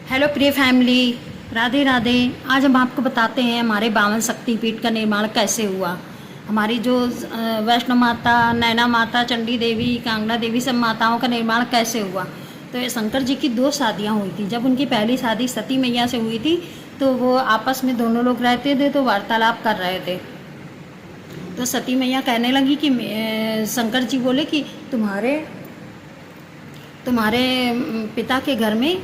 Hello प्रिय family, Radhe Radhe. आज हम आपको बताते हैं हमारे बावन शक्तिपीठ का निर्माण कैसे हुआ। हमारी जो वैष्णो माता, नैना माता, चंडी देवी, कांगड़ा देवी, सब माताओं का निर्माण कैसे हुआ। तो ये शंकर जी की 2 शादियाँ हुई थी। जब उनकी पहली शादी सती मैया से हुई थी तो वो आपस में दोनों लोग रहते थे तो वार्तालाप कर रहे थे। तो सती मैया कहने लगी कि शंकर जी बोले कि तुम्हारे पिता के घर में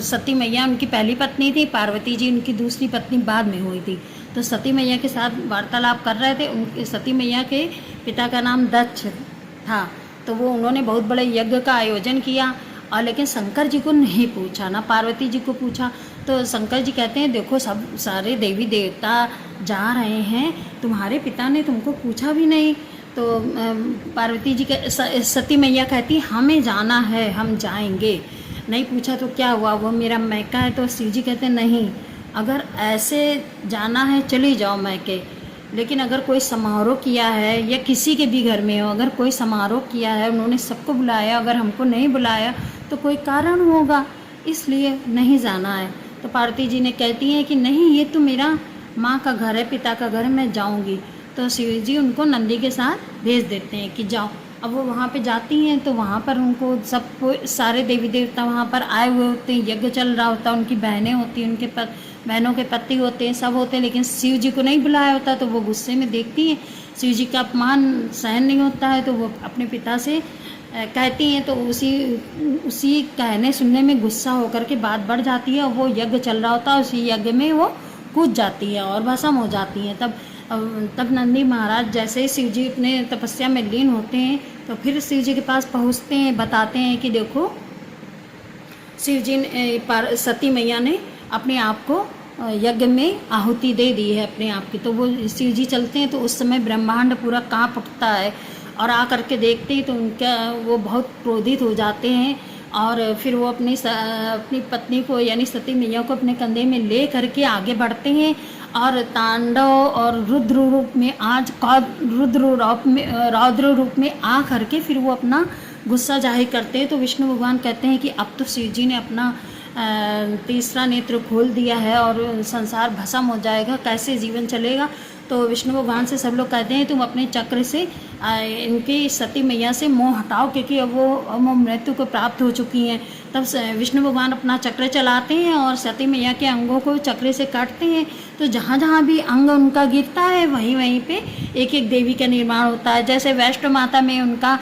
सती मैया उनकी पहली पत्नी थी, पार्वती जी उनकी दूसरी पत्नी बाद में हुई थी। तो सती मैया के साथ वार्तालाप कर रहे थे। उनके सती मैया के पिता का नाम दक्ष था। तो वो उन्होंने बहुत बड़े यज्ञ का आयोजन किया और लेकिन शंकर जी को नहीं पूछा, ना पार्वती जी को पूछा। तो शंकर जी कहते हैं देखो सब सारे देवी देवता जा रहे हैं, तुम्हारे पिता ने तुमको पूछा भी नहीं। तो पार्वती जी सती मैया कहती हमें जाना है, हम जाएंगे, नहीं पूछा तो क्या हुआ, वो मेरा मैका है। तो शिव जी कहते नहीं, अगर ऐसे जाना है चली जाओ मैके, लेकिन अगर कोई समारोह किया है या किसी के भी घर में हो, अगर कोई समारोह किया है, उन्होंने सबको बुलाया, अगर हमको नहीं बुलाया तो कोई कारण होगा, इसलिए नहीं जाना है। तो पार्वती जी ने कहती हैं कि नहीं, ये तो मेरा माँ का घर है, पिता का घर है, मैं जाऊँगी। तो शिव जी उनको नंदी के साथ भेज देते हैं कि जाओ। अब वो वहाँ पे जाती हैं तो वहाँ पर उनको सबको सारे देवी देवता वहाँ पर आए हुए होते हैं, यज्ञ चल रहा होता है, उनकी बहनें होती हैं, उनके बहनों के पति होते हैं, सब होते हैं, लेकिन शिव जी को नहीं बुलाया होता। तो वो गुस्से में देखती हैं, शिव जी का अपमान सहन नहीं होता है, तो वो अपने पिता से कहती हैं। तो उसी कहने सुनने में गुस्सा होकर के बात बढ़ जाती है और वो यज्ञ चल रहा होता है, उसी यज्ञ में वो कूद जाती है और भस्म हो जाती हैं। तब नंदी महाराज जैसे ही शिव जी अपने तपस्या में लीन होते हैं तो फिर शिव जी के पास पहुँचते हैं, बताते हैं कि देखो शिव जी ने, सती मैया ने अपने आप को यज्ञ में आहुति दे दी है अपने आप की। तो वो शिव जी चलते हैं तो उस समय ब्रह्मांड पूरा कांप उठता है और आ करके देखते हैं तो उनका वो बहुत क्रोधित हो जाते हैं और फिर वो अपनी पत्नी को यानी सती मैया को अपने कंधे में ले करके आगे बढ़ते हैं और तांडव और रौद्र रूप में आ करके फिर वो अपना गुस्सा जाहिर करते हैं। तो विष्णु भगवान कहते हैं कि अब तो शिव जी ने अपना तीसरा नेत्र खोल दिया है और संसार भस्म हो जाएगा, कैसे जीवन चलेगा। तो विष्णु भगवान से सब लोग कहते हैं तुम अपने चक्र से इनकी सती मैया से मोह हटाओ, क्योंकि अब वो मृत्यु को प्राप्त हो चुकी हैं। तब विष्णु भगवान अपना चक्र चलाते हैं और सती मैया के अंगों को चक्र से काटते हैं। तो जहाँ जहाँ भी अंग उनका गिरता है वहीं वहीं पे एक एक देवी का निर्माण होता है। जैसे वैष्णो माता में उनका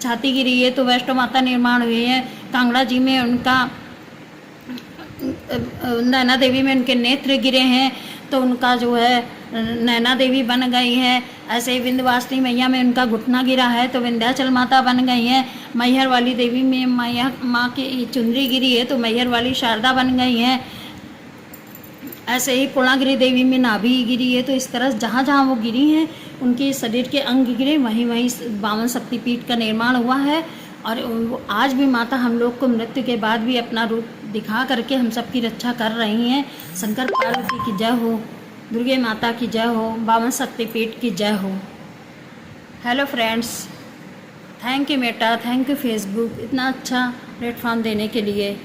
छाती गिरी है तो वैष्णो माता निर्माण हुई है। कांगड़ा जी में उनका नैना देवी में उनके नेत्र गिरे हैं तो उनका जो है नैना देवी बन गई है। ऐसे ही विंध्यवासिनी मैया में उनका घुटना गिरा है तो विंध्याचल माता बन गई है। मैहर वाली देवी में मैया माँ की चुंदरी गिरी है तो मैहर वाली शारदा बन गई है। ऐसे ही पूर्णागिरी देवी में नाभि गिरी है। तो इस तरह जहाँ जहाँ वो गिरी हैं उनके शरीर के अंग गिरे, वहीं वहीं बावन शक्तिपीठ का निर्माण हुआ है। और आज भी माता हम लोग को मृत्यु के बाद भी अपना रूप दिखा करके हम सबकी रक्षा कर रही हैं। शंकर पार्वती की जय हो, दुर्गे माता की जय हो, बावन शक्तिपीठ की जय हो। हेलो फ्रेंड्स, थैंक यू बेटा, थैंक यू फेसबुक इतना अच्छा प्लेटफॉर्म देने के लिए।